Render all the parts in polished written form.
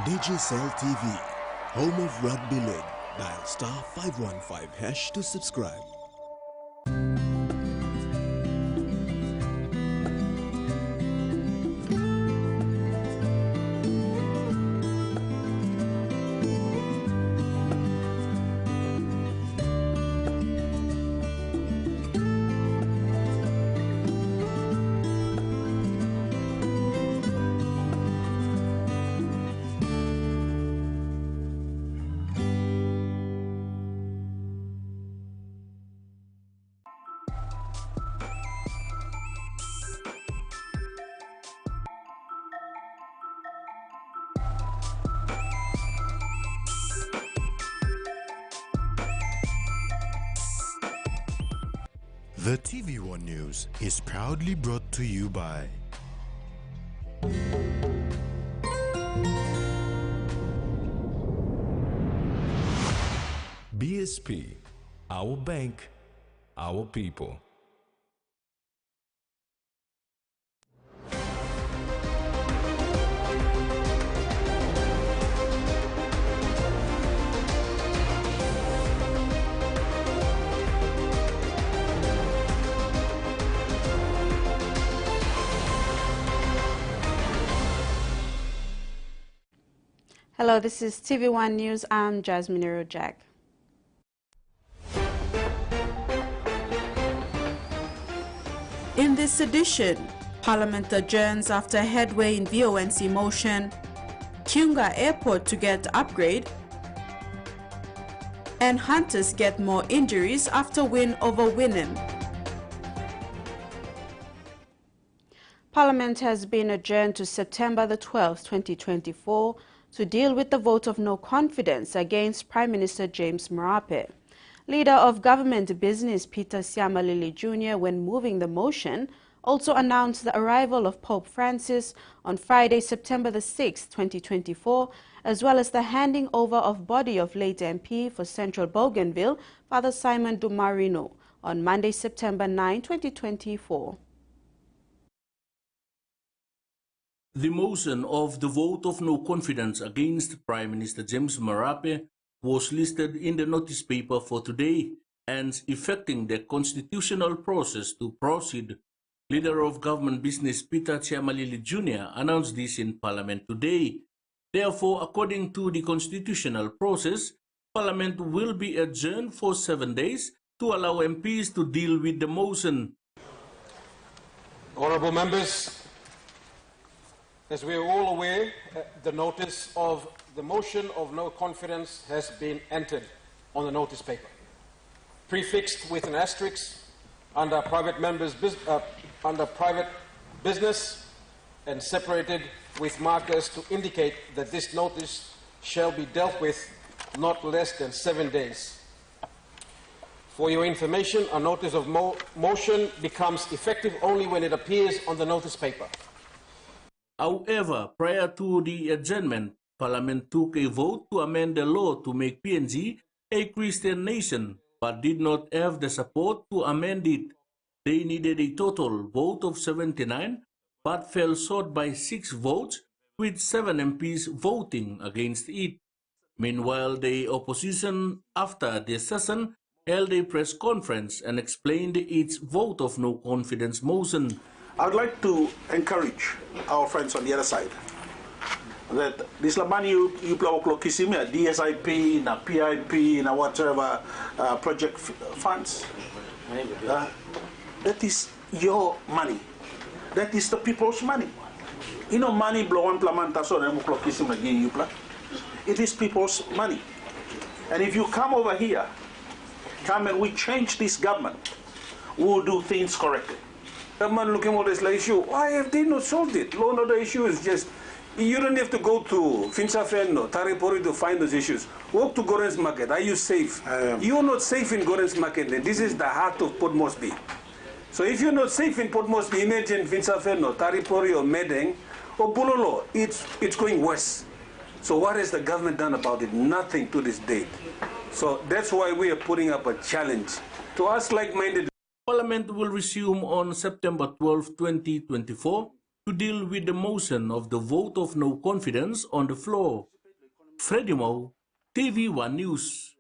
Digicel TV, home of Rugby League. Dial *515# to subscribe. The TV1 News is proudly brought to you by BSP, our bank, our people. Hello, this is TV1 News. I'm Jasmine Rojak. In this edition, Parliament adjourns after headway in VONC motion, Kiunga Airport to get upgrade, and Hunters get more injuries after win over Wynnum. Parliament has been adjourned to September the 12th, 2024, to deal with the vote of no confidence against Prime Minister James Marape. Leader of Government Business Peter Siamalili Jr., when moving the motion, also announced the arrival of Pope Francis on Friday, September the 6th, 2024, as well as the handing over of body of late MP for Central Bougainville, Father Simon Dumarino, on Monday, September 9, 2024. The motion of the vote of no confidence against Prime Minister James Marape was listed in the notice paper for today, and effecting the constitutional process to proceed. Leader of Government Business Peter Siamalili Jr. announced this in Parliament today. Therefore, according to the constitutional process, Parliament will be adjourned for 7 days to allow MPs to deal with the motion. Honourable members, as we are all aware, the notice of the motion of no confidence has been entered on the notice paper, prefixed with an asterisk under private business, and separated with markers to indicate that this notice shall be dealt with not less than 7 days. For your information, a notice of motion becomes effective only when it appears on the notice paper. However, prior to the adjournment, Parliament took a vote to amend the law to make PNG a Christian nation, but did not have the support to amend it. They needed a total vote of 79, but fell short by 6 votes, with 7 MPs voting against it. Meanwhile, the opposition, after the session, held a press conference and explained its vote of no confidence motion. I would like to encourage our friends on the other side that this money you play kisimia DSIP, na PIP, na whatever project funds, that is your money. That is the people's money. You know, money blow implementation you play. It is people's money. And if you come over here, come and we change this government, we will do things correctly. Government looking at this issue, why have they not solved it? Law and order issue is just, you don't have to go to Finsafen or Taripori to find those issues. Walk to Gorens Market. Are you safe? You're not safe in Gorens Market. Then this is the heart of Port Moresby. So if you're not safe in Port Moresby, imagine Finsafen or Taripori or Medeng or Bulolo. It's going worse. So what has the government done about it? Nothing to this date. So that's why we are putting up a challenge to us like-minded. Parliament will resume on September 12, 2024 to deal with the motion of the vote of no confidence on the floor. Freddie Moe, TV1 News.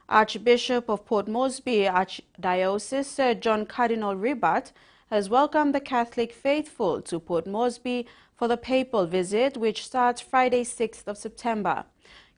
Archbishop of Port Moresby Archdiocese Sir John Cardinal Ribat has welcomed the Catholic faithful to Port Moresby for the papal visit, which starts Friday 6th of September.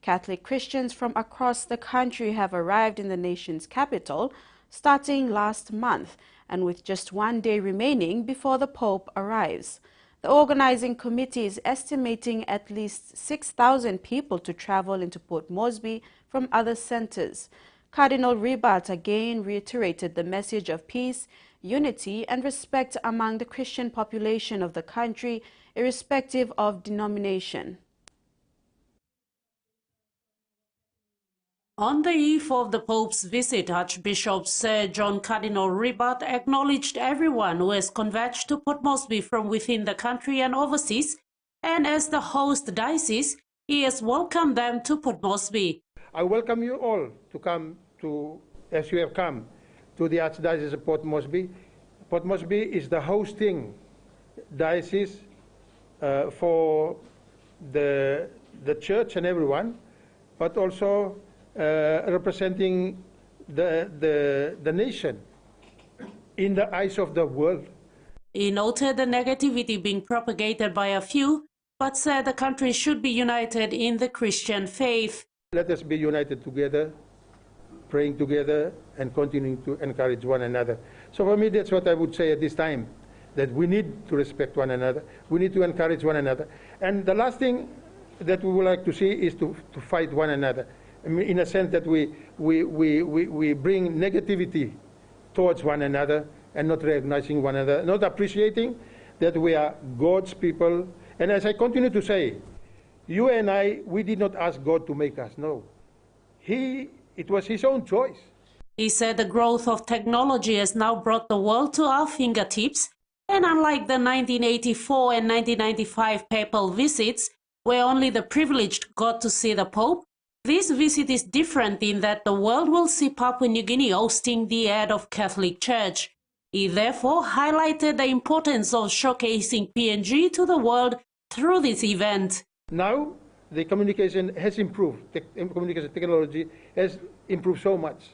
Catholic Christians from across the country have arrived in the nation's capital starting last month, and with just 1 day remaining before the Pope arrives. The organizing committee is estimating at least 6,000 people to travel into Port Moresby from other centers. Cardinal Ribat again reiterated the message of peace, unity, and respect among the Christian population of the country, irrespective of denomination. On the eve of the Pope's visit, Archbishop Sir John Cardinal Ribat acknowledged everyone who has converged to Port Moresby from within the country and overseas, and as the host diocese, he has welcomed them to Port Moresby. I welcome you all to come to, as you have come, to the Archdiocese of Port Moresby. Port Moresby is the hosting diocese for the church and everyone, but also representing the nation in the eyes of the world. He noted the negativity being propagated by a few, but said the country should be united in the Christian faith. Let us be united together, praying together, and continuing to encourage one another. So for me, that's what I would say at this time, that we need to respect one another, we need to encourage one another. And the last thing that we would like to see is to fight one another. I mean, in a sense that we bring negativity towards one another and not recognizing one another, not appreciating that we are God's people. And as I continue to say, you and I, we did not ask God to make us, no. It was his own choice. He said the growth of technology has now brought the world to our fingertips, and unlike the 1984 and 1995 papal visits, where only the privileged got to see the Pope, this visit is different in that the world will see Papua New Guinea hosting the head of Catholic Church. He therefore highlighted the importance of showcasing PNG to the world through this event. Now, the communication has improved. Communication technology has improved so much.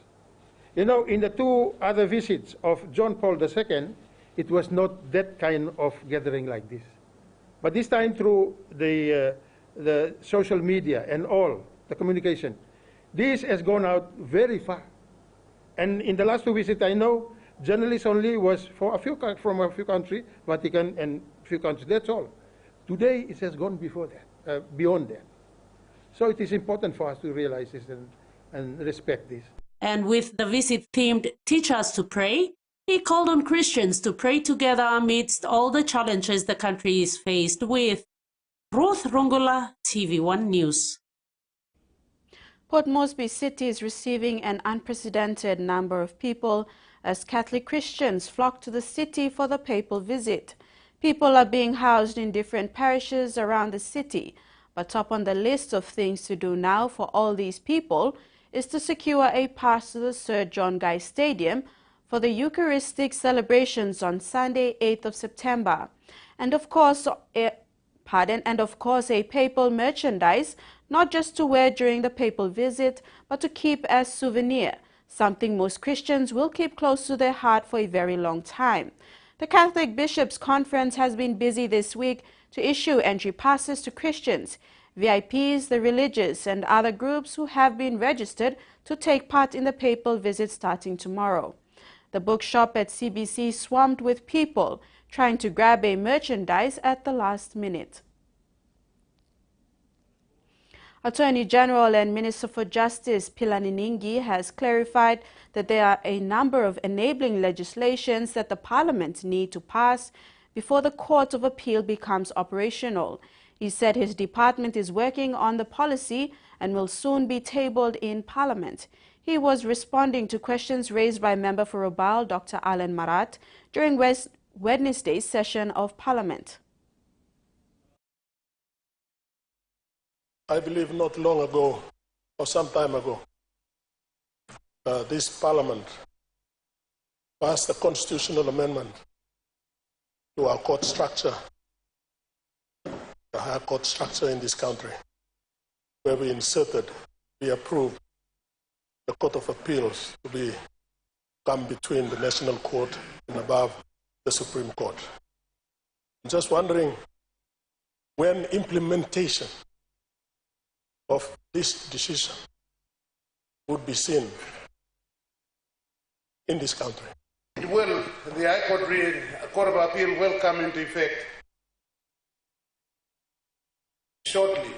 You know, in the two other visits of John Paul II, it was not that kind of gathering like this. But this time through the social media and all, the communication, this has gone out very far. And in the last two visits, I know, journalists only was from a few countries, Vatican and a few countries, that's all. Today, it has gone before that, beyond that. So it is important for us to realize this and respect this. And with the visit themed Teach Us to Pray, he called on Christians to pray together amidst all the challenges the country is faced with. Ruth Rungula, TV1 News. Port Moresby City is receiving an unprecedented number of people as Catholic Christians flock to the city for the papal visit. People are being housed in different parishes around the city, but top on the list of things to do now for all these people is to secure a pass to the Sir John Guy Stadium for the Eucharistic celebrations on Sunday, 8th of September. And of course, a papal merchandise, not just to wear during the papal visit, but to keep as souvenir, something most Christians will keep close to their heart for a very long time. The Catholic Bishops' Conference has been busy this week to issue entry passes to Christians, VIPs, the religious, and other groups who have been registered to take part in the papal visit starting tomorrow. The bookshop at CBC swamped with people trying to grab a merchandise at the last minute. Attorney General and Minister for Justice Philani Ningi has clarified that there are a number of enabling legislations that the Parliament need to pass before the Court of Appeal becomes operational. He said his department is working on the policy and will soon be tabled in Parliament. He was responding to questions raised by Member for Papal Dr. Alan Marat during Wednesday's session of Parliament. I believe not long ago, or some time ago, this Parliament passed a constitutional amendment to our court structure, the higher court structure in this country. where we inserted, we approved the Court of Appeals to come between the National Court and above the Supreme Court. I'm just wondering when implementation of this decision would be seen in this country. It will, the High Court of Appeal will come into effect shortly.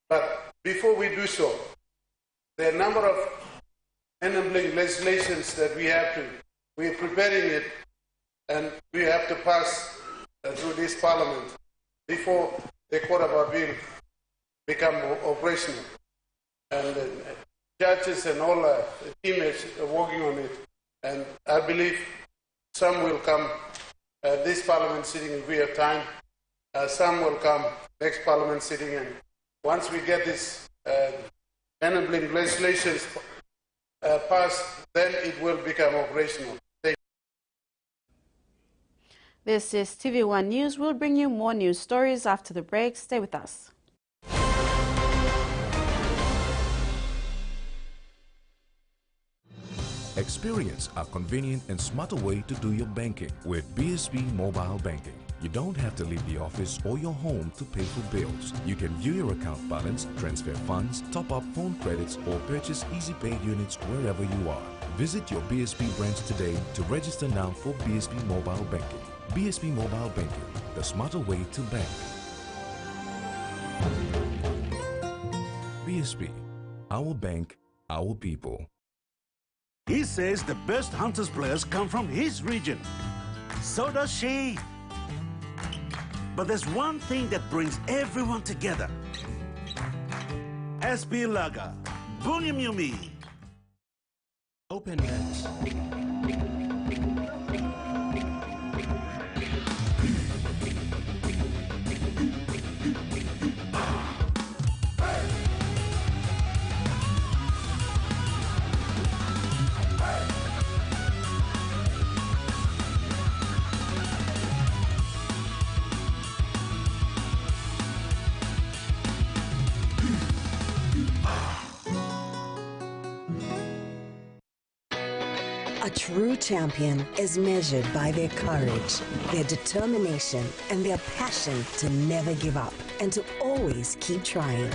But before we do so, there are a number of enabling legislations that we are preparing it, and we have to pass through this Parliament before the Court of Appeal become operational. And judges and all the teammates are working on it. And I believe some will come this Parliament sitting if we have time. Some will come next Parliament sitting. And once we get this enabling legislations passed, then it will become operational. This is TV1 News. We'll bring you more news stories after the break. Stay with us. Experience a convenient and smarter way to do your banking with BSB Mobile Banking. You don't have to leave the office or your home to pay for bills. You can view your account balance, transfer funds, top up phone credits, or purchase Easy Pay units wherever you are. Visit your BSB branch today to register now for BSB Mobile Banking. BSB Mobile Banking, the smarter way to bank. BSB, our bank, our people. He says the best Hunters players come from his region. So does she. But there's one thing that brings everyone together. SP Lager, Bunyamyumi. Open hands. A true champion is measured by their courage, their determination, and their passion to never give up and to always keep trying.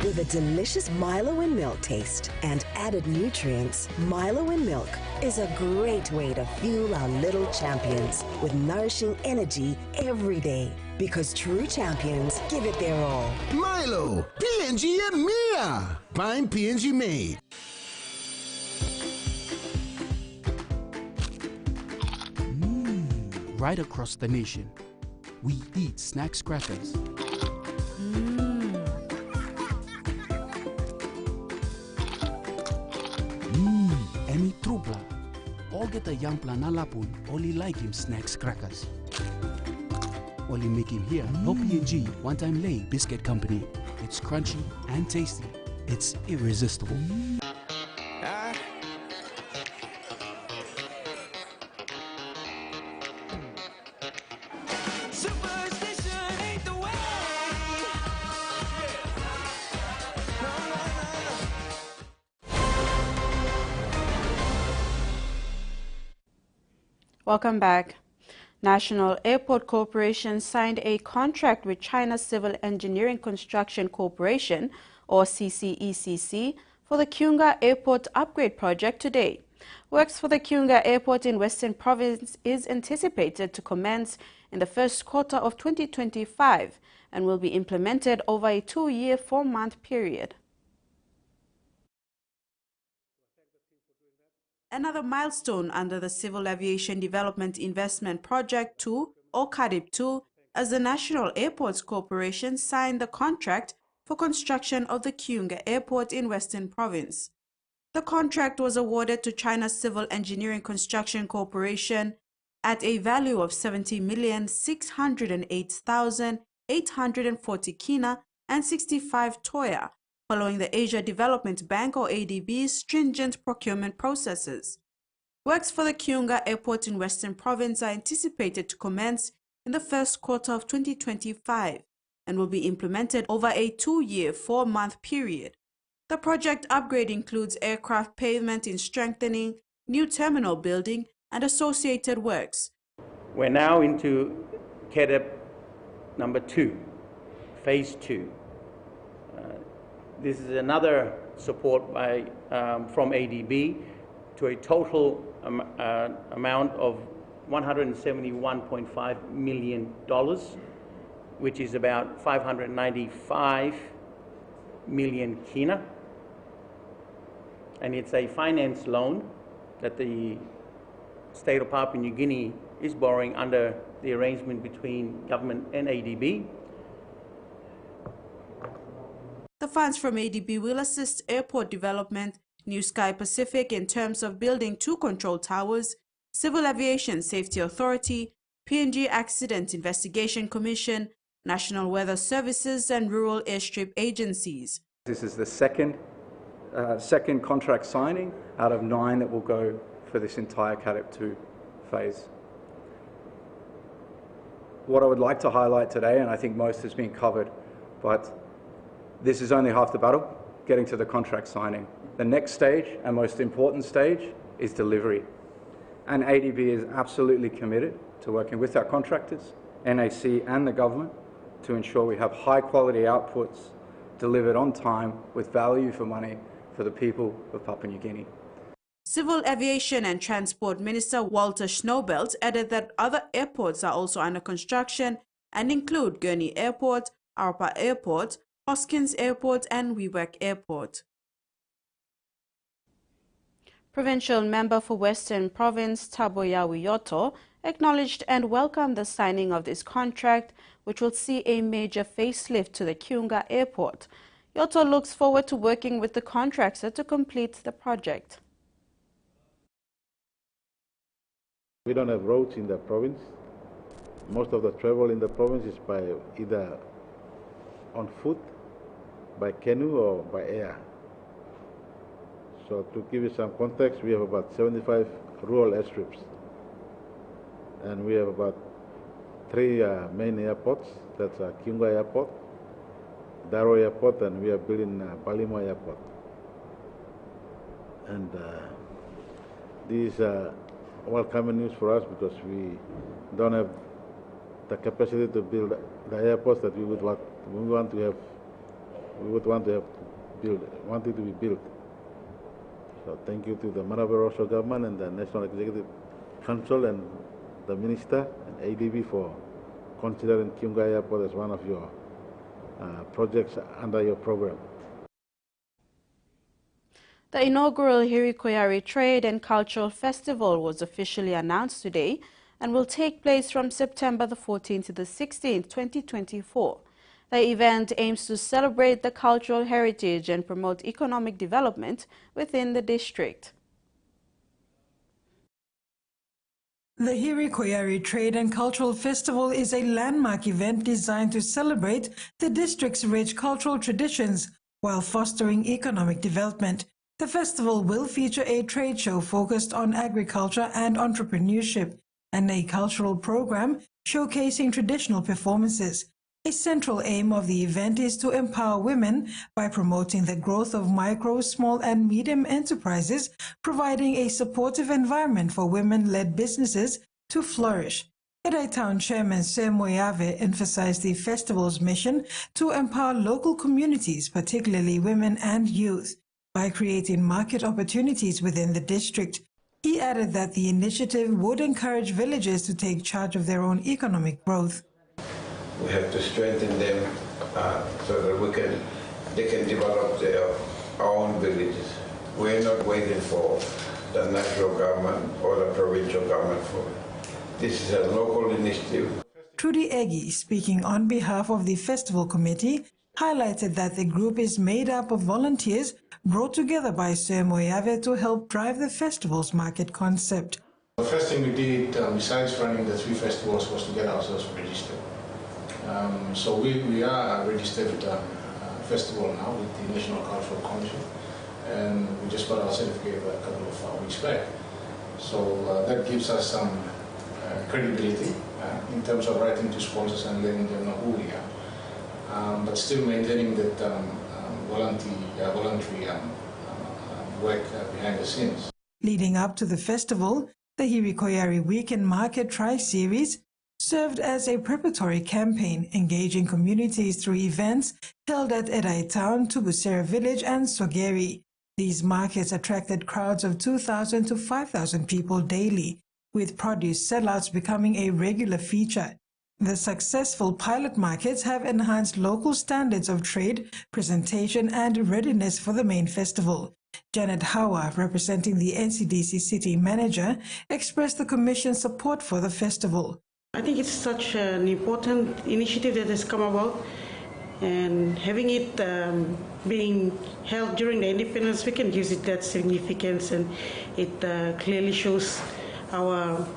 With a delicious Milo in milk taste and added nutrients, Milo in milk is a great way to fuel our little champions with nourishing energy every day. Because true champions give it their all. Milo, PNG é minha. Prime PNG made. Right across the nation, we eat snacks crackers. Emi trubla. All get a young planalapun, only like him snacks crackers. Only make him here, no PNG, one-time lay biscuit company. It's crunchy and tasty. It's irresistible. Welcome back. National Airport Corporation signed a contract with China Civil Engineering Construction Corporation, or CCECC, for the Kiunga Airport upgrade project today. Works for the Kiunga Airport in Western Province is anticipated to commence in the first quarter of 2025 and will be implemented over a 2-year, 4-month period. Another milestone under the Civil Aviation Development Investment Project 2, or CADIP 2, as the National Airports Corporation signed the contract for construction of the Kiunga Airport in Western Province. The contract was awarded to China Civil Engineering Construction Corporation at a value of 70,608,840 kina and 65 toya, following the Asia Development Bank or ADB's stringent procurement processes. Works for the Kiunga Airport in Western Province are anticipated to commence in the first quarter of 2025 and will be implemented over a 2-year, 4-month period. The project upgrade includes aircraft pavement in strengthening, new terminal building, and associated works. We're now into KEDEP number 2, phase 2. This is another support by, from ADB to a total amount of $171.5 million, which is about 595 million kina. And it's a finance loan that the state of Papua New Guinea is borrowing under the arrangement between government and ADB. The funds from ADB will assist airport development, New Sky Pacific in terms of building 2 control towers, Civil Aviation Safety Authority, PNG Accident Investigation Commission, National Weather Services, and rural airstrip agencies. This is the second contract signing out of 9 that will go for this entire KEDEP 2 phase. What I would like to highlight today, and I think most has been covered, but this is only half the battle, getting to the contract signing. The next stage, and most important stage, is delivery. And ADB is absolutely committed to working with our contractors, NAC and the government, to ensure we have high quality outputs delivered on time with value for money for the people of Papua New Guinea. Civil Aviation and Transport Minister Walter Snowbelt added that other airports are also under construction and include Gurney Airport, Arpa Airport, Hoskins Airport, and Wewak Airport. Provincial Member for Western Province Taboyawi Yoto acknowledged and welcomed the signing of this contract, which will see a major facelift to the Kiunga Airport. Yoto looks forward to working with the contractor to complete the project. We don't have roads in the province. Most of the travel in the province is by either on foot, by canoe, or by air. So to give you some context, we have about 75 rural airstrips. And we have about 3 main airports. That's Kiunga Airport, Daro Airport, and we are building Balimo Airport. And these are welcome news for us because we don't have the capacity to build the airports that we would want to have wanted to be built. So thank you to the Maraboroso government and the National Executive Council and the Minister and ADB for considering Kiunga Airport as one of your projects under your program. The inaugural Hirikoyari Trade and Cultural Festival was officially announced today and will take place from September the 14th to the 16th, 2024. The event aims to celebrate the cultural heritage and promote economic development within the district. The Hirikoyari Trade and Cultural Festival is a landmark event designed to celebrate the district's rich cultural traditions while fostering economic development. The festival will feature a trade show focused on agriculture and entrepreneurship and a cultural program showcasing traditional performances. A central aim of the event is to empower women by promoting the growth of micro, small, and medium enterprises, providing a supportive environment for women-led businesses to flourish. Edai Town Chairman Sam Moyave emphasized the festival's mission to empower local communities, particularly women and youth, by creating market opportunities within the district. He added that the initiative would encourage villagers to take charge of their own economic growth. We have to strengthen them so that they can develop their own villages. We're not waiting for the national government or the provincial government for it. This is a local initiative. Trudy Egi, speaking on behalf of the festival committee, highlighted that the group is made up of volunteers brought together by Sir Moyave to help drive the festival's market concept. The first thing we did, besides running the 3 festivals, was to get ourselves registered. So we are a registered festival now with the National Cultural Commission, and we just got our certificate a couple of weeks back. So that gives us some credibility in terms of writing to sponsors and letting them know who we are. but still maintaining that voluntary work behind the scenes. Leading up to the festival, the Hiri Koyari Weekend Market Tri-Series served as a preparatory campaign, engaging communities through events held at Edai Town, Tubusera Village, and Sogeri. These markets attracted crowds of 2,000 to 5,000 people daily, with produce sellouts becoming a regular feature. The successful pilot markets have enhanced local standards of trade, presentation, and readiness for the main festival. Janet Hawa, representing the NCDC City Manager, expressed the Commission's support for the festival. I think it's such an important initiative that has come about, and having it being held during the Independence Weekend gives it that significance, and it clearly shows our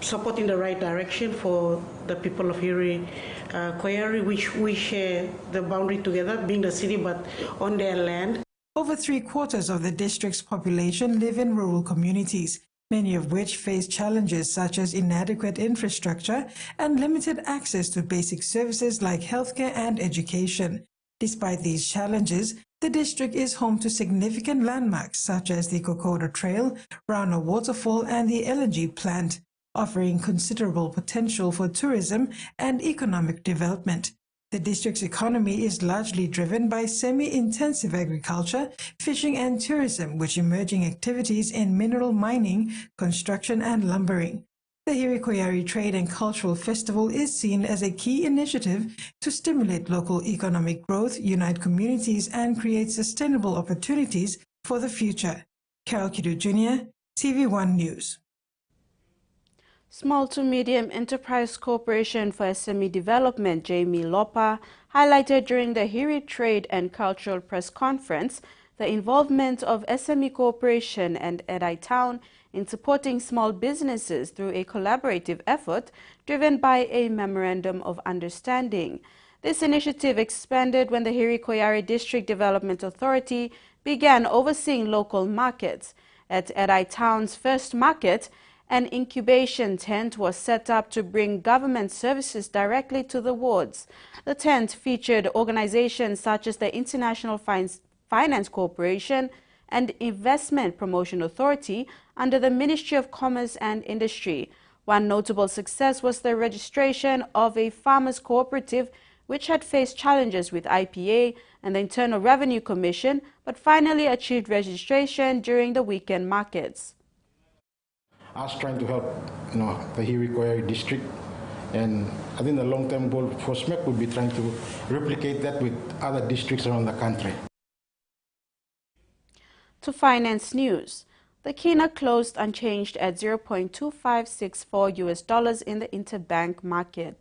support in the right direction for the people of Hiri Koyari, which we share the boundary together, being the city, but on their land. Over 3/4 of the district's population live in rural communities, many of which face challenges such as inadequate infrastructure and limited access to basic services like healthcare and education. Despite these challenges, the district is home to significant landmarks such as the Kokoda Trail, Rana Waterfall, and the LNG plant, offering considerable potential for tourism and economic development. The district's economy is largely driven by semi-intensive agriculture, fishing, and tourism, with emerging activities in mineral mining, construction, and lumbering. The Hiri Koyari Trade and Cultural Festival is seen as a key initiative to stimulate local economic growth, unite communities, and create sustainable opportunities for the future. Carol Kidu Jr., TV1 News. Small to Medium Enterprise Corporation for SME Development, Jamie Lopa, highlighted during the Hiri Trade and Cultural Press Conference the involvement of SME Corporation and Edai Town in supporting small businesses through a collaborative effort driven by a Memorandum of Understanding. This initiative expanded when the Hiri Koyari District Development Authority began overseeing local markets. At Edai Town's first market, an incubation tent was set up to bring government services directly to the wards. The tent featured organizations such as the International Finance Corporation and Investment Promotion Authority under the Ministry of Commerce and Industry. One notable success was the registration of a farmers' cooperative which had faced challenges with IPA and the Internal Revenue Commission, but finally achieved registration during the weekend markets. Us trying to help, the Hiri Koyari district, and I think the long-term goal for SMEC would be trying to replicate that with other districts around the country. To finance news, the Kina closed unchanged at $0.2564 in the interbank market.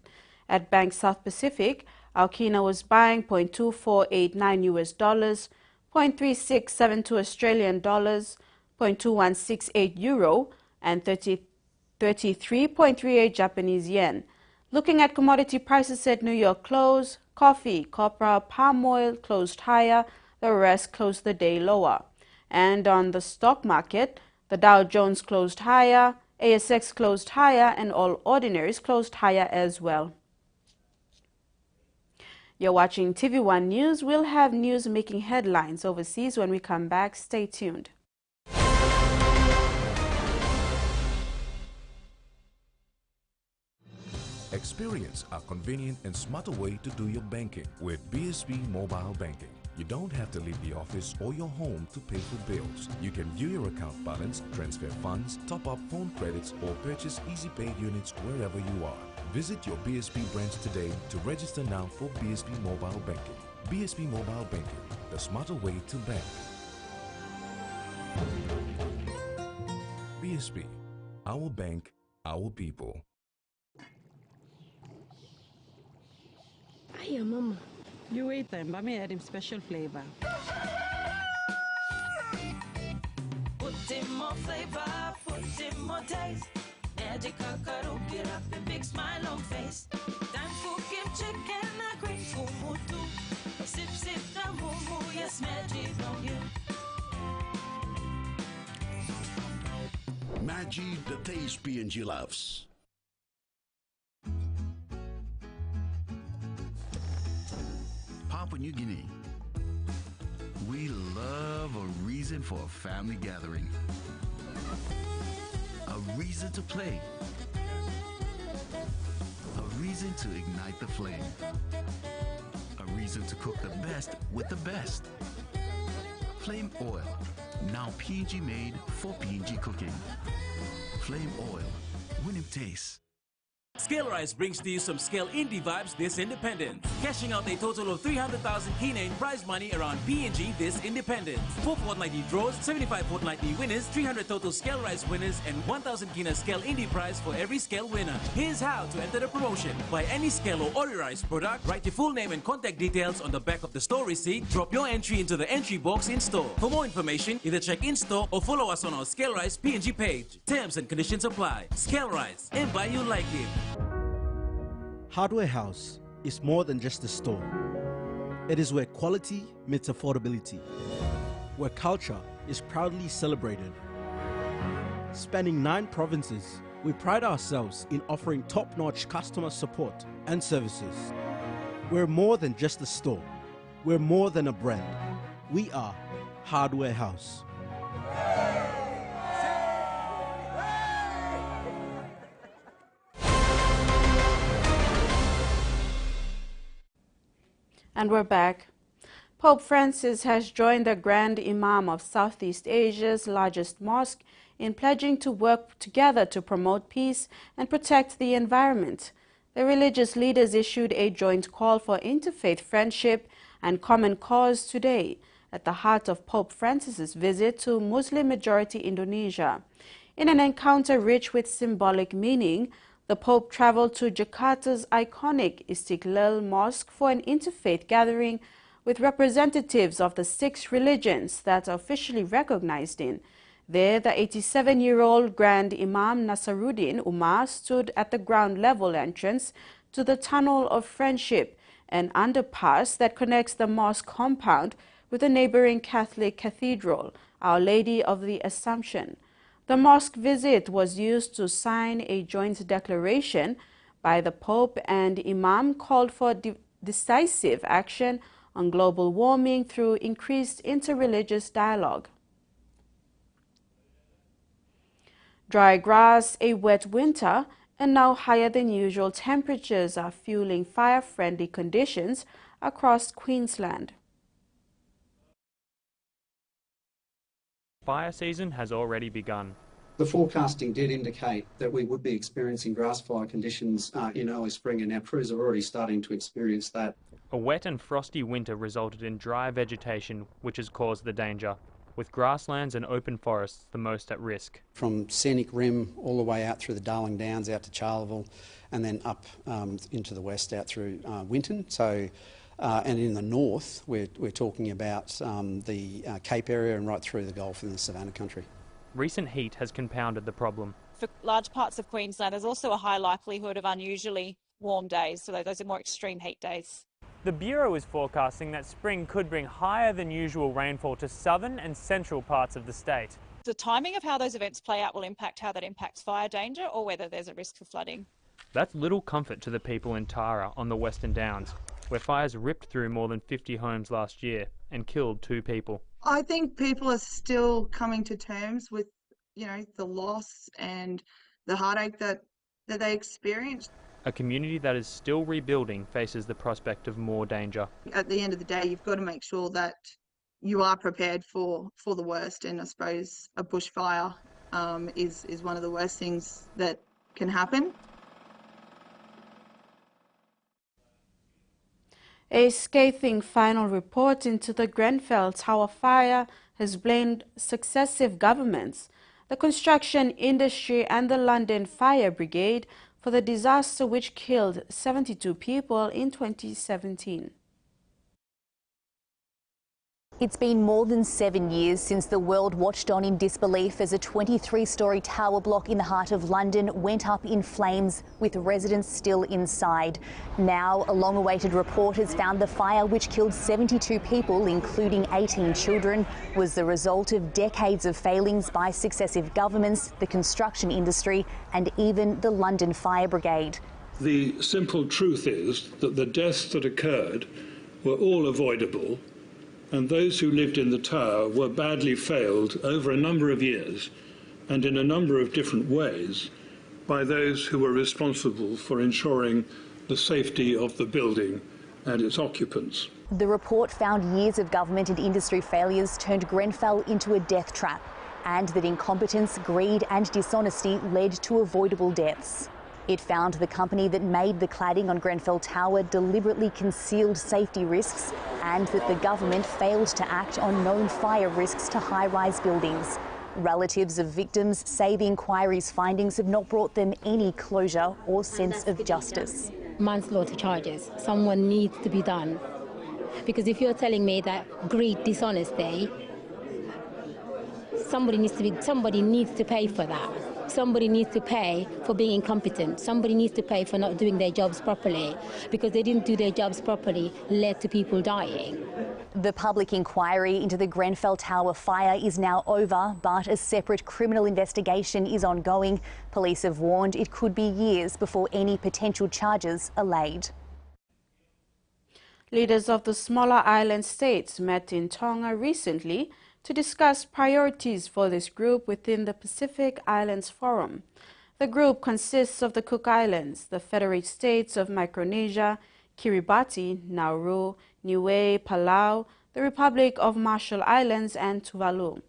At Bank South Pacific, our Kina was buying $0.2489, $0.3672 Australian dollars, $0.2168 euro, and 33.38 Japanese yen. Looking at commodity prices at New York close, coffee, copra, palm oil closed higher, the rest closed the day lower. And on the stock market, the Dow Jones closed higher, ASX closed higher, and all ordinaries closed higher as well. You're watching TV1 News. We'll have news making headlines overseas when we come back. Stay tuned. Experience a convenient and smarter way to do your banking with BSB Mobile Banking. You don't have to leave the office or your home to pay for bills. You can view your account balance, transfer funds, top up phone credits, or purchase Easy Pay units wherever you are. Visit your BSB branch today to register now for BSB Mobile Banking. BSB Mobile Banking, the smarter way to bank. BSB, our bank, our people. Hiya, Mama. You wait then, but me add him special flavor. Put in more flavor, put in more taste. Magic kakaru, get up and big smile on face. Time for kim chicken, a great fumu too. Sip, sip, the mumu, yes, magic on you. Magic, the taste PNG loves. Papua New Guinea. We love a reason for a family gathering. A reason to play. A reason to ignite the flame. A reason to cook the best with the best. Flame oil, now PNG made for PNG cooking. Flame oil, winning taste. Scale Rise brings to you some Scale Indie vibes this independence. Cashing out a total of 300,000 Kina in prize money around PNG this independence. 4 fortnightly draws, 75 fortnightly winners, 300 total Scale Rise winners, and 1,000 Kina Scale Indie prize for every Scale winner. Here's how to enter the promotion. Buy any Scale or Ori Rise product, write your full name and contact details on the back of the store receipt, drop your entry into the entry box in store. For more information, either check in store or follow us on our Scale Rise PNG page. Terms and conditions apply. Scale Rise, and buy you like it. Hardware House is more than just a store. It is where quality meets affordability, where culture is proudly celebrated. Spanning 9 provinces, we pride ourselves in offering top-notch customer support and services. We're more than just a store. We're more than a brand. We are Hardware House. And we're back. Pope Francis has joined the Grand Imam of Southeast Asia's largest mosque in pledging to work together to promote peace and protect the environment. The religious leaders issued a joint call for interfaith friendship and common cause today at the heart of Pope Francis's visit to Muslim-majority Indonesia. In an encounter rich with symbolic meaning, the Pope traveled to Jakarta's iconic Istiqlal Mosque for an interfaith gathering with representatives of the 6 religions that are officially recognized in. There, the 87-year-old Grand Imam Nasaruddin Umar stood at the ground-level entrance to the Tunnel of Friendship, an underpass that connects the mosque compound with the neighboring Catholic cathedral, Our Lady of the Assumption. The mosque visit was used to sign a joint declaration by the Pope and Imam called for decisive action on global warming through increased interreligious dialogue. Dry grass, a wet winter, and now higher than usual temperatures are fueling fire-friendly conditions across Queensland. Fire season has already begun. The forecasting did indicate that we would be experiencing grass fire conditions in early spring, and our crews are already starting to experience that. A wet and frosty winter resulted in dry vegetation, which has caused the danger, with grasslands and open forests the most at risk. From Scenic Rim all the way out through the Darling Downs, out to Charleville, and then up into the west out through Winton. So. And in the north, we're talking about the Cape area and right through the Gulf and the Savannah country. Recent heat has compounded the problem. For large parts of Queensland, there's also a high likelihood of unusually warm days, so those are more extreme heat days. The Bureau is forecasting that spring could bring higher than usual rainfall to southern and central parts of the state. The timing of how those events play out will impact how that impacts fire danger or whether there's a risk for flooding. That's little comfort to the people in Tara on the Western Downs, where fires ripped through more than 50 homes last year and killed 2 people. I think people are still coming to terms with, the loss and the heartache that they experienced. A community that is still rebuilding faces the prospect of more danger. At the end of the day, you've got to make sure that you are prepared for the worst, and I suppose a bushfire is one of the worst things that can happen. A scathing final report into the Grenfell Tower fire has blamed successive governments, the construction industry and the London Fire Brigade for the disaster which killed 72 people in 2017. It's been more than 7 years since the world watched on in disbelief as a 23-storey tower block in the heart of London went up in flames with residents still inside. Now, a long-awaited report has found the fire, which killed 72 people, including 18 children, was the result of decades of failings by successive governments, the construction industry and even the London Fire Brigade. The simple truth is that the deaths that occurred were all avoidable, and those who lived in the tower were badly failed over a number of years and in a number of different ways by those who were responsible for ensuring the safety of the building and its occupants. The report found years of government and industry failures turned Grenfell into a death trap, and that incompetence, greed and dishonesty led to avoidable deaths. It found the company that made the cladding on Grenfell Tower deliberately concealed safety risks, and that the government failed to act on known fire risks to high-rise buildings. Relatives of victims say the inquiry's findings have not brought them any closure or sense of justice. Manslaughter charges, someone needs to be done. Because if you're telling me that greed, dishonesty, somebody needs to pay for that. Somebody needs to pay for being incompetent. Somebody needs to pay for not doing their jobs properly, because they didn't do their jobs properly, led to people dying. The public inquiry into the Grenfell Tower fire is now over, but a separate criminal investigation is ongoing. Police have warned it could be years before any potential charges are laid. Leaders of the smaller island states met in Tonga recently to discuss priorities for this group within the Pacific Islands Forum. The group consists of the Cook Islands, the Federate States of Micronesia, Kiribati, Nauru, Niue, Palau, the Republic of Marshall Islands and Tuvalu.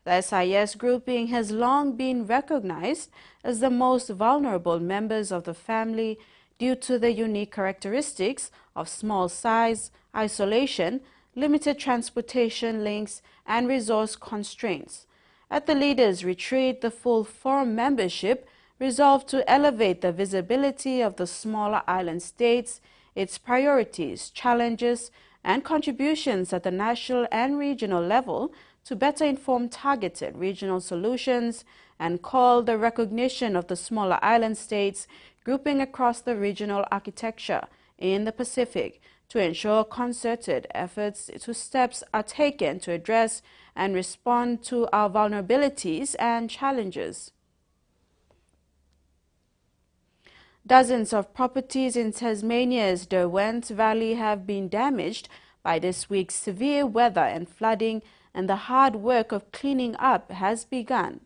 The SIS grouping has long been recognized as the most vulnerable members of the family due to the unique characteristics of small size, isolation, limited transportation links, and resource constraints. At the leaders' retreat, the full forum membership resolved to elevate the visibility of the smaller island states, its priorities, challenges, and contributions at the national and regional level to better inform targeted regional solutions, and call the recognition of the smaller island states grouping across the regional architecture in the Pacific to ensure concerted efforts to steps are taken to address and respond to our vulnerabilities and challenges. Dozens of properties in Tasmania's TVWAN Valley have been damaged by this week's severe weather and flooding, and the hard work of cleaning up has begun.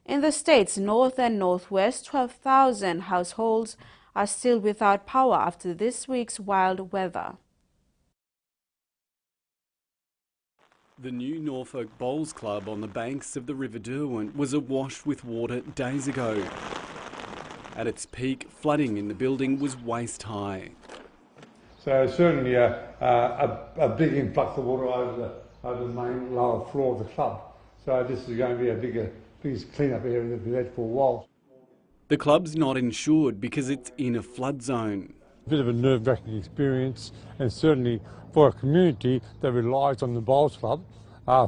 In the state's north and northwest, 12,000 households are still without power after this week's wild weather. The new Norfolk Bowls Club on the banks of the River Derwent was awash with water days ago. At its peak, flooding in the building was waist high. So certainly a big influx of water over the main lower floor of the club. So this is going to be a biggest clean-up area that we've had for a while. The club's not insured because it's in a flood zone. A bit of a nerve-wracking experience, and certainly for a community that relies on the Bowls Club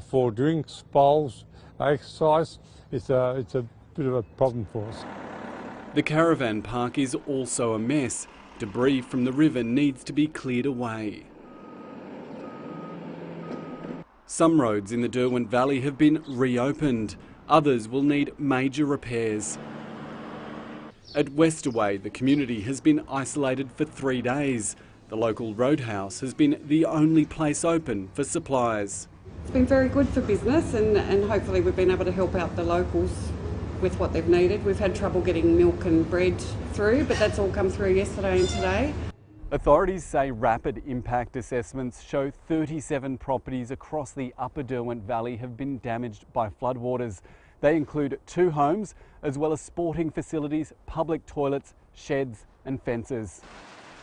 for drinks, bowls, exercise, it's a bit of a problem for us. The caravan park is also a mess. Debris from the river needs to be cleared away. Some roads in the Derwent Valley have been reopened. Others will need major repairs. At Westaway, the community has been isolated for 3 days. The local roadhouse has been the only place open for supplies. It's been very good for business, and hopefully we've been able to help out the locals with what they've needed. We've had trouble getting milk and bread through, but that's all come through yesterday and today. Authorities say rapid impact assessments show 37 properties across the upper Derwent Valley have been damaged by floodwaters. They include 2 homes, as well as sporting facilities, public toilets, sheds and fences.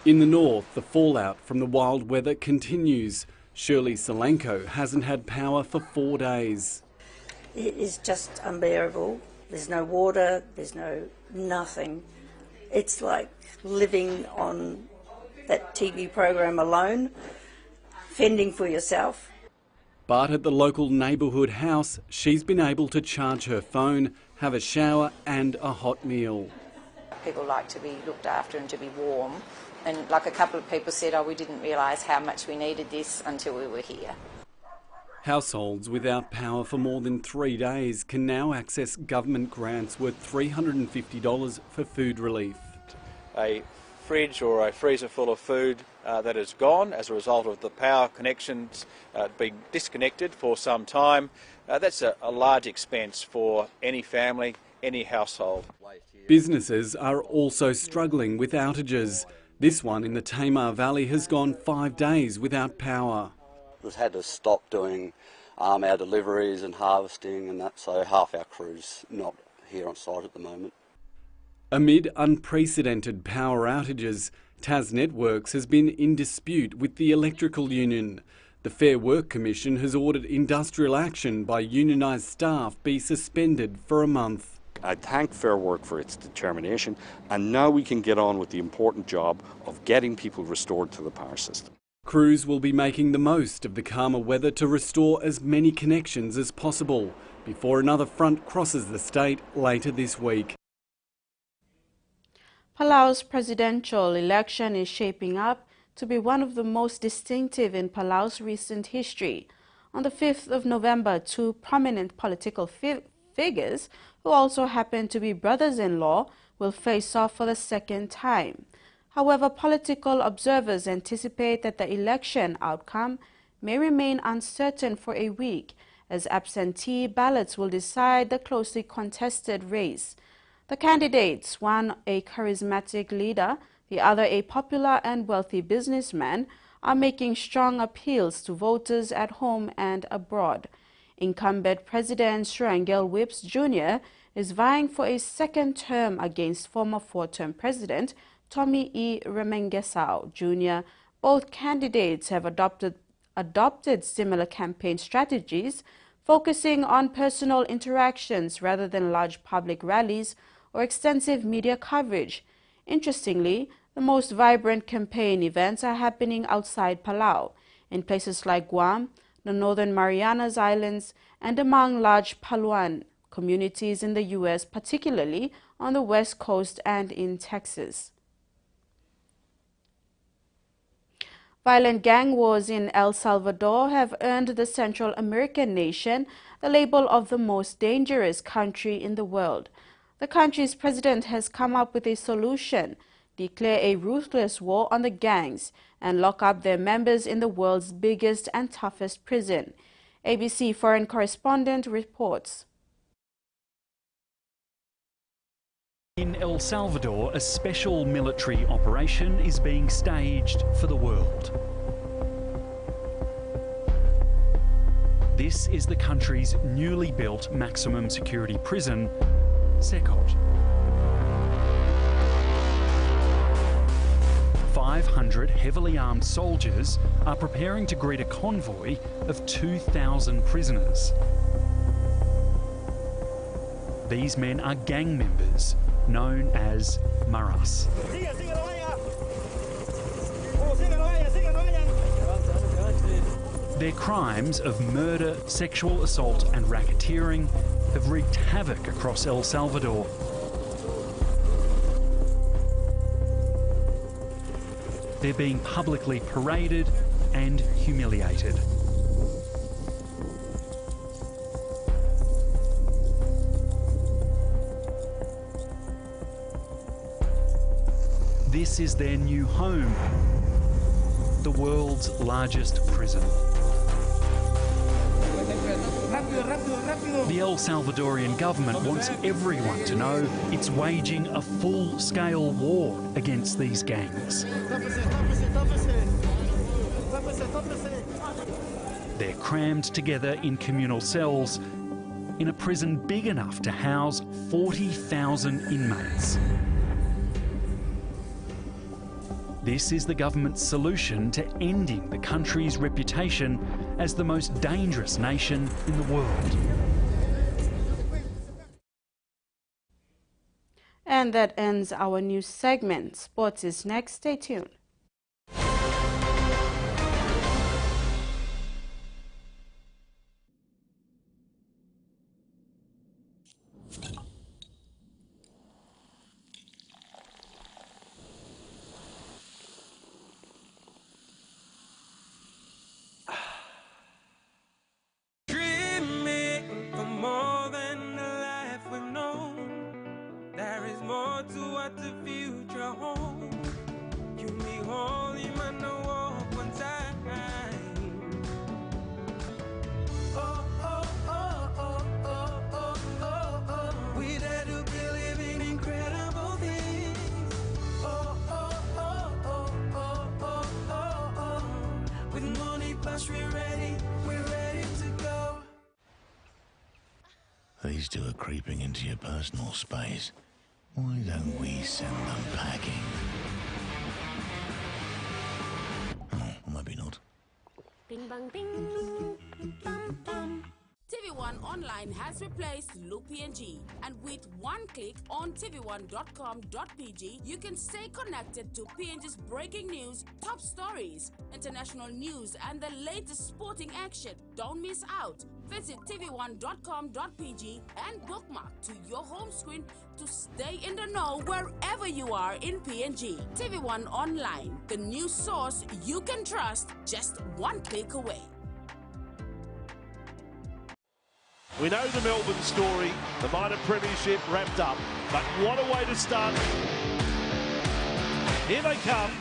In the north, the fallout from the wild weather continues. Shirley Solanko hasn't had power for 4 days. It is just unbearable. There's no water, there's nothing. It's like living on that TV program Alone, fending for yourself. But at the local neighbourhood house, she's been able to charge her phone, have a shower and a hot meal. People like to be looked after and to be warm. And like a couple of people said, we didn't realise how much we needed this until we were here. Households without power for more than 3 days can now access government grants worth $350 for food relief. A fridge or a freezer full of food that is gone as a result of the power connections being disconnected for some time. That's a large expense for any family, any household. Businesses are also struggling with outages. This one in the Tamar Valley has gone 5 days without power. We've had to stop doing our deliveries and harvesting and that, so half our crew's not here on site at the moment. Amid unprecedented power outages, TasNetworks has been in dispute with the electrical union. The Fair Work Commission has ordered industrial action by unionised staff be suspended for a month. I thank Fair Work for its determination, and now we can get on with the important job of getting people restored to the power system. Crews will be making the most of the calmer weather to restore as many connections as possible before another front crosses the state later this week. Palau's presidential election is shaping up to be one of the most distinctive in Palau's recent history. On the 5th of November, two prominent political figures, who also happen to be brothers-in-law, will face off for the second time. However, political observers anticipate that the election outcome may remain uncertain for a week, as absentee ballots will decide the closely contested race. The candidates, one a charismatic leader, the other a popular and wealthy businessman, are making strong appeals to voters at home and abroad. Incumbent President Shrangel Whips Jr. is vying for a second term against former four-term President Tommy E. Remengesau Jr. Both candidates have adopted similar campaign strategies, focusing on personal interactions rather than large public rallies or extensive media coverage. Interestingly, the most vibrant campaign events are happening outside Palau, in places like Guam, the Northern Marianas Islands, and among large Palauan communities in the U.S., particularly on the West Coast and in Texas. Violent gang wars in El Salvador have earned the Central American nation the label of the most dangerous country in the world. The country's president has come up with a solution: declare a ruthless war on the gangs and lock up their members in the world's biggest and toughest prison. ABC foreign correspondent reports. In El Salvador, a special military operation is being staged for the world. This is the country's newly built maximum security prison, Secot. 500 heavily armed soldiers are preparing to greet a convoy of 2,000 prisoners. These men are gang members, known as maras. Their crimes of murder, sexual assault and racketeering have wreaked havoc across El Salvador. They're being publicly paraded and humiliated. This is their new home, the world's largest prison. The El Salvadorian government wants everyone to know it's waging a full-scale war against these gangs. They're crammed together in communal cells in a prison big enough to house 40,000 inmates. This is the government's solution to ending the country's reputation as the most dangerous nation in the world. And that ends our news segment. Sports is next. Stay tuned. much we're ready to go. These two are creeping into your personal space. Why don't we send them packing? Oh, maybe not. Bing bang bing. Bum, bum. TVWAN Online has replaced Loop PNG, and with one click on tvwan.com.pg, you can stay connected to PNG's breaking news, top stories, international news, and the latest sporting action. Don't miss out. Visit tvwan.com.pg and bookmark to your home screen to stay in the know wherever you are in PNG. TVWAN Online, the news source you can trust, just one click away. We know the Melbourne story, the minor premiership wrapped up, but what a way to start. Here they come,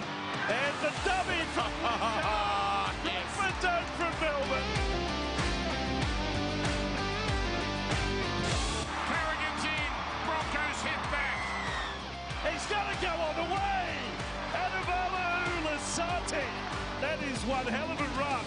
and the dub in from Queensland from Melbourne. Carrigan's in, Broncos hit back. He's going to go on the way. Adavalu Lasati. That is one hell of a run.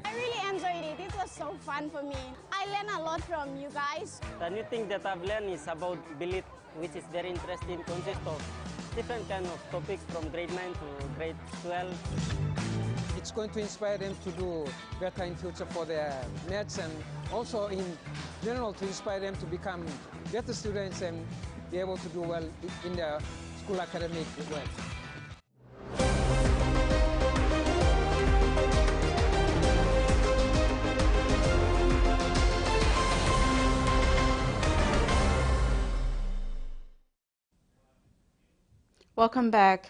I really enjoyed it. It was so fun for me. I learned a lot from you guys. The new thing that I've learned is about belief, which is very interesting. Consists of different kind of topics from grade 9 to grade 12. It's going to inspire them to do better in future for their maths, and also in general to inspire them to become better students and be able to do well in their school academic work. Welcome back.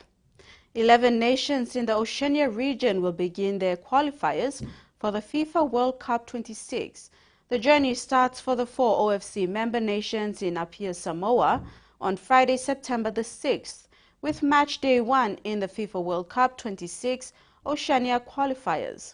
11 nations in the Oceania region will begin their qualifiers for the FIFA World Cup 26. The journey starts for the 4 OFC member nations in Apia, Samoa on Friday, September the 6th, with match day 1 in the FIFA World Cup 26 Oceania qualifiers.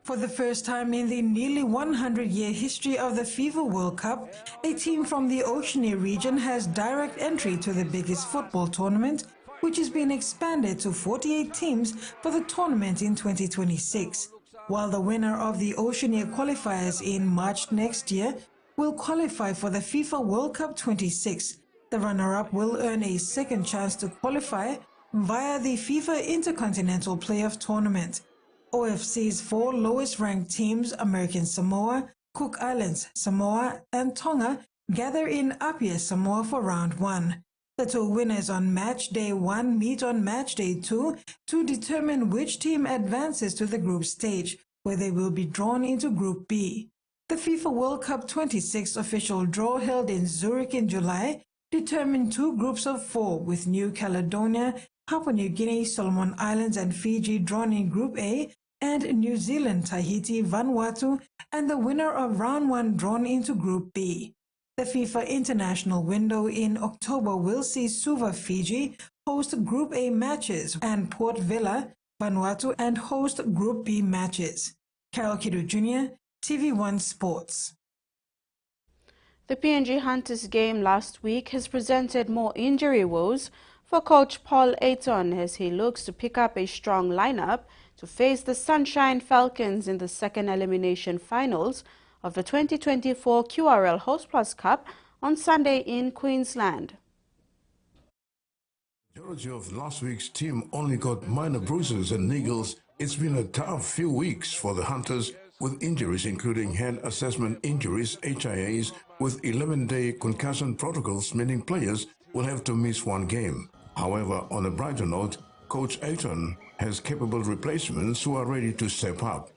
For the first time in the nearly 100-year history of the FIFA World Cup, a team from the Oceania region has direct entry to the biggest football tournament, which has been expanded to 48 teams for the tournament in 2026. While the winner of the Oceania qualifiers in March next year will qualify for the FIFA World Cup 26, the runner-up will earn a second chance to qualify via the FIFA Intercontinental Playoff Tournament. OFC's 4 lowest-ranked teams, American Samoa, Cook Islands, Samoa, and Tonga, gather in Apia, Samoa for round 1. The 2 winners on match day 1 meet on match day 2 to determine which team advances to the group stage, where they will be drawn into Group B. The FIFA World Cup 26 official draw held in Zurich in July determined 2 groups of 4, with New Caledonia, Papua New Guinea, Solomon Islands, and Fiji drawn in Group A, and New Zealand, Tahiti, Vanuatu, and the winner of round 1 drawn into Group B. The FIFA international window in October will see Suva, Fiji, host Group A matches, and Port Vila, Vanuatu, and host Group B matches. Carol Kidu Jr., TV1 Sports. The PNG Hunters game last week has presented more injury woes for coach Paul Ayton as he looks to pick up a strong lineup to face the Sunshine Falcons in the second elimination finals of the 2024 QRL Host Plus Cup on Sunday in Queensland. The majority of last week's team only got minor bruises and niggles. It's been a tough few weeks for the Hunters, with injuries including hand assessment injuries, HIAs, with 11-day concussion protocols, meaning players will have to miss 1 game. However, on a brighter note, Coach Ayton has capable replacements who are ready to step up.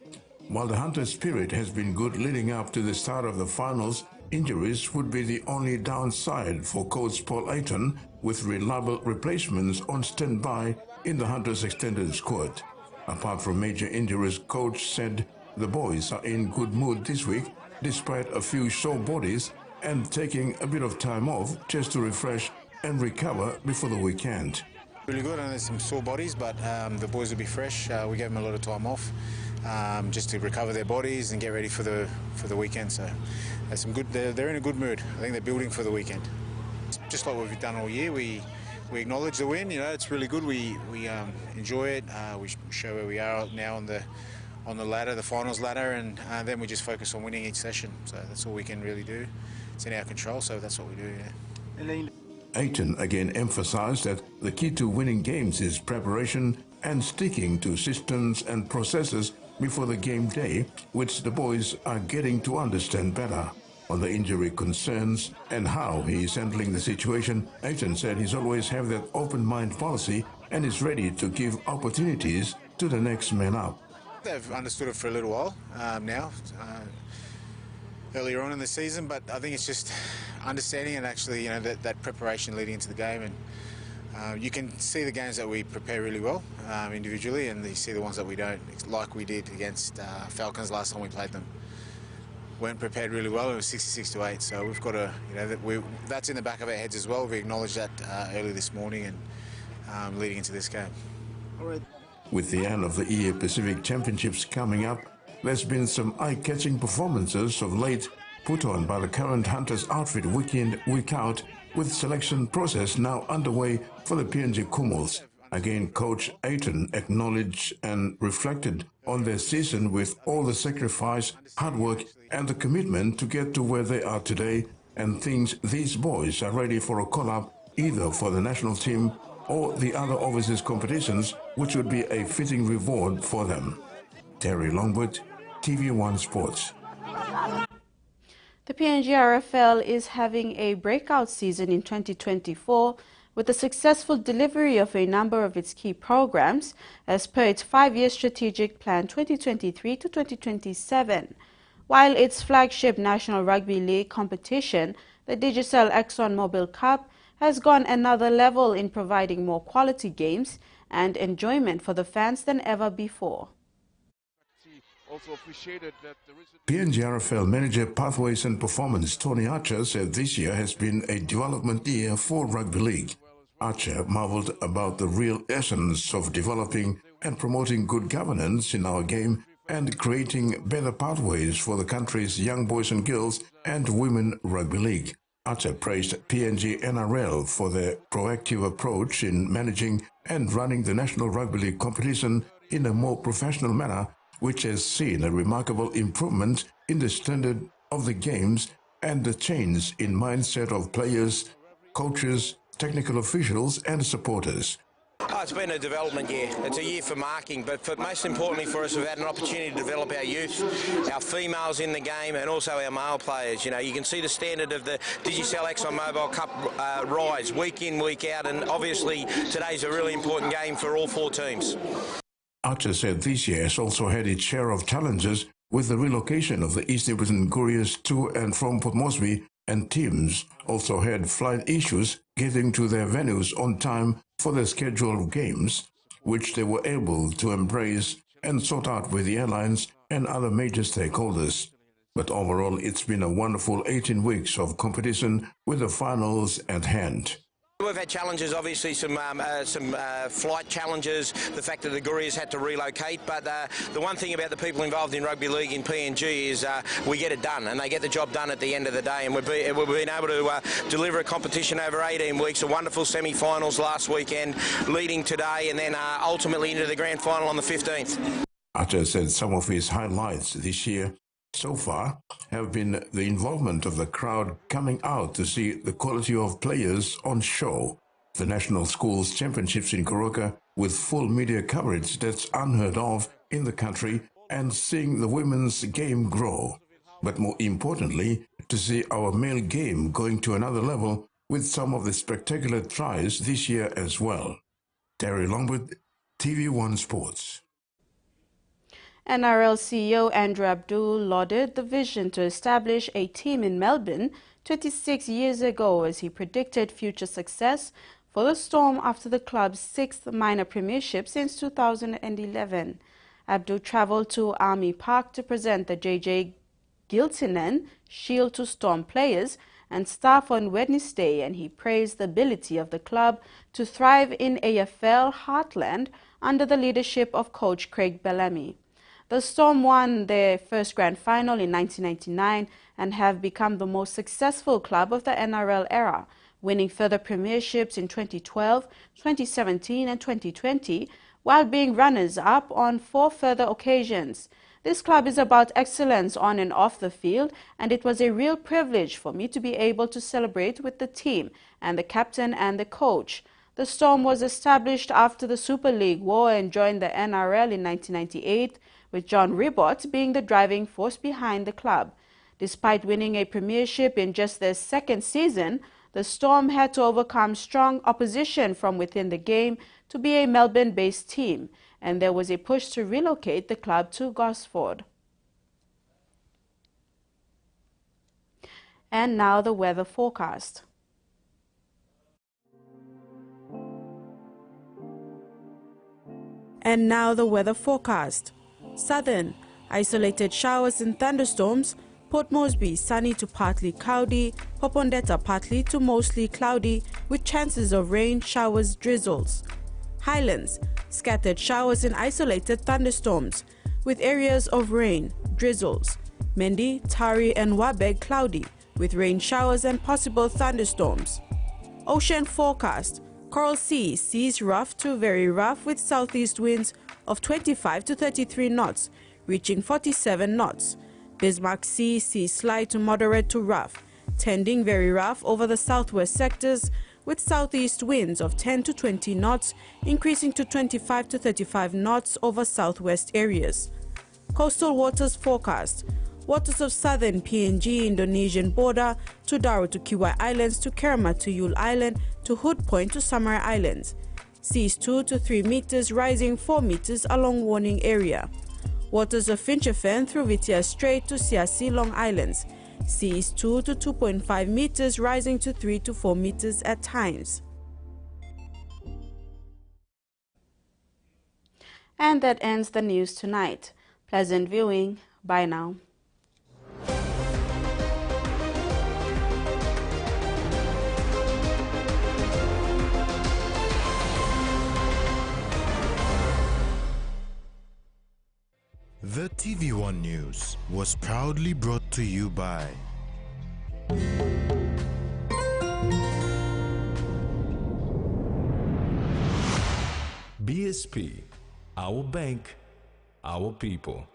While the Hunter spirit has been good leading up to the start of the finals, injuries would be the only downside for Coach Paul Ayton, with reliable replacements on standby in the Hunters' extended squad. Apart from major injuries, Coach said the boys are in good mood this week, despite a few sore bodies, and taking a bit of time off just to refresh and recover before the weekend. Really good, and there's some sore bodies, but the boys will be fresh. We gave them a lot of time off just to recover their bodies and get ready for the weekend. So there's some good. They're in a good mood. I think they're building for the weekend. just like we've done all year, we acknowledge the win. You know, it's really good. We enjoy it. We show where we are now on the ladder, the finals ladder, and then we just focus on winning each session. So that's all we can really do. It's in our control, so that's what we do. Yeah. Ayton again emphasized that the key to winning games is preparation and sticking to systems and processes before the game day, which the boys are getting to understand better. On the injury concerns and how he is handling the situation, Ayton said he's always have that open mind policy and is ready to give opportunities to the next man up. They've understood it for a little while now, earlier on in the season, but I think it's just understanding and actually, you know, that preparation leading into the game. And you can see the games that we prepare really well individually, and you see the ones that we don't, like we did against Falcons last time we played them. Weren't prepared really well. It was 66-8, so we've got to, you know, that's in the back of our heads as well. We acknowledged that early this morning and leading into this game. All right. With the end of the EA Pacific Championships coming up, there's been some eye-catching performances of late put on by the current Hunters outfit week in, week out, with selection process now underway for the PNG Kumals. Again, Coach Ayton acknowledged and reflected on their season with all the sacrifice, hard work and the commitment to get to where they are today, and thinks these boys are ready for a call-up either for the national team or the other overseas competitions, which would be a fitting reward for them. Terry Longwood, TV1 Sports. The PNG RFL is having a breakout season in 2024 with the successful delivery of a number of its key programs as per its 5-year strategic plan 2023 to 2027. While its flagship National Rugby League competition, the Digicel ExxonMobil Cup, has gone another level in providing more quality games and enjoyment for the fans than ever before. PNG RFL manager Pathways and Performance Tony Archer said this year has been a development year for Rugby League. Archer marveled about the real essence of developing and promoting good governance in our game and creating better pathways for the country's young boys and girls and women rugby league. Archer praised PNG NRL for their proactive approach in managing and running the National Rugby League competition in a more professional manner, which has seen a remarkable improvement in the standard of the games and the change in mindset of players, coaches, technical officials and supporters. Oh, it's been a development year. It's a year for marking, but most importantly for us, we've had an opportunity to develop our youth, our females in the game, and also our male players. You know, you can see the standard of the Digicel ExxonMobil Cup rise week in, week out, and obviously today's a really important game for all 4 teams. Archer said this year has also had its share of challenges with the relocation of the East Newton Couriers to and from Port Moresby, and teams also had flight issues getting to their venues on time for their scheduled games, which they were able to embrace and sort out with the airlines and other major stakeholders. But overall, it's been a wonderful 18 weeks of competition with the finals at hand. We've had challenges, obviously some flight challenges, the fact that the Couriers had to relocate, but the one thing about the people involved in rugby league in PNG is we get it done, and they get the job done at the end of the day, and we've been able to deliver a competition over 18 weeks, a wonderful semi-finals last weekend, leading today, and then ultimately into the grand final on the 15th. Archer said some of his highlights this year so far have been the involvement of the crowd coming out to see the quality of players on show, the National Schools Championships in Goroka with full media coverage that's unheard of in the country, and seeing the women's game grow. But more importantly, to see our male game going to another level with some of the spectacular tries this year as well. Terry Longwood, TV1 Sports. NRL CEO Andrew Abdul lauded the vision to establish a team in Melbourne 26 years ago as he predicted future success for the Storm after the club's 6th minor premiership since 2011. Abdul travelled to Army Park to present the JJ Giltinan Shield to Storm players and staff on Wednesday, and he praised the ability of the club to thrive in AFL heartland under the leadership of coach Craig Bellamy. The Storm won their first grand final in 1999 and have become the most successful club of the NRL era, winning further premierships in 2012, 2017 and 2020, while being runners-up on 4 further occasions. This club is about excellence on and off the field, and it was a real privilege for me to be able to celebrate with the team and the captain and the coach. The Storm was established after the Super League war and joined the NRL in 1998, with John Ribbott being the driving force behind the club. Despite winning a premiership in just their 2nd season, the Storm had to overcome strong opposition from within the game to be a Melbourne-based team, and there was a push to relocate the club to Gosford. And now the weather forecast. And now the weather forecast. Southern, isolated showers and thunderstorms. Port Moresby, sunny to partly cloudy. Popondetta, partly to mostly cloudy, with chances of rain, showers, drizzles. Highlands, scattered showers and isolated thunderstorms, with areas of rain, drizzles. Mendi, Tari and Wabeg, cloudy, with rain showers and possible thunderstorms. Ocean forecast. Coral Sea, seas rough to very rough with southeast winds of 25 to 33 knots, reaching 47 knots. Bismarck Sea, seas slight to moderate to rough, tending very rough over the southwest sectors, with southeast winds of 10 to 20 knots, increasing to 25 to 35 knots over southwest areas. Coastal waters forecast. Waters of southern PNG Indonesian border to Daru to Kiwai Islands to Kerama to Yule Island to Hood Point to Samarai Islands. Seas 2 to 3 meters, rising 4 meters along warning area. Waters of Finchefan through Vitia Strait to Siasi Long Islands. Seas 2 to 2.5 meters, rising to 3 to 4 meters at times. And that ends the news tonight. Pleasant viewing. Bye now. The TVWAN News was proudly brought to you by BSP, our bank, our people.